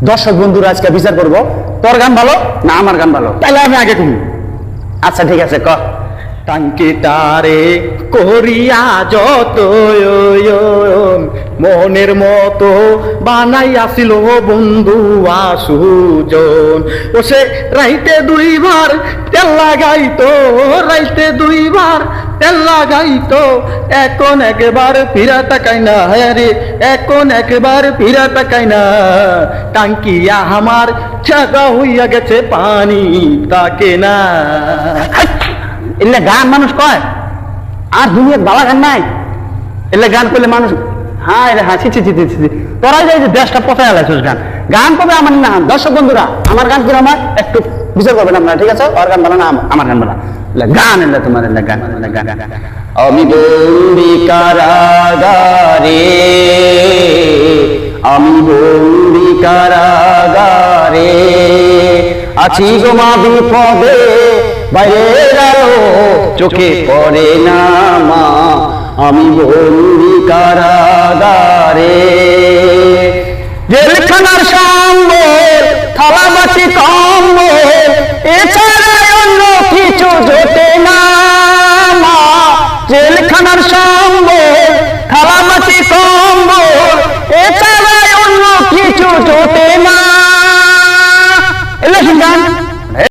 দর্শক বন্ধুরা আজকে বিচার করবো তোর গান ভালো না আমার গান ভালো, তাইলে আমি আগে করি। আচ্ছা ঠিক আছে, ক। টাঙ্কি তারে করিয়া যত মনের মতো বানাইয়াছিল বন্ধু আসুজন, ও সে রাইতে দুইবার তেল লাগাইতো, রাইতে দুইবার তেল লাগাইতো, এখন একবার ফিরা তাকাই না, রে এখন একবার ফিরা তাকাই না। টাঙ্কিয়া আমার জাগা হইয়া গেছে পানি তাকে না। এলে গান মানুষ কয় আর দুনিয়ার বালা গান নাই, এলে গান করলে মানুষ হ্যাঁ রে হ্যাঁ ছি তোরাই যাই যে দেশটা পচায় আলাইছিস। গান গান করবে আমার না। দর্শক বন্ধুরা আমার গান করে আমার একটু বিচার করবেন আপনারা, ঠিক আছে? ওর গান ভালো না আমার গান ভালো, গান এলে তোমার এলে গান গান। আমি বন্দি কারাগারে, আমি বন্দি কারাগারে, আছি গো মা বিপদে, বাইরে গেল চোখে পড়ে না মা, আমি বন্দি কারাগারে। জেলখানার সম্বল থালাবাটি কম্বল এছাড়া অন্য কিছু জোটে না মা, জেলখানার সম্বল থালাবাটি কম্বল এছাড়া অন্য কিছু জোটে না। এলে গান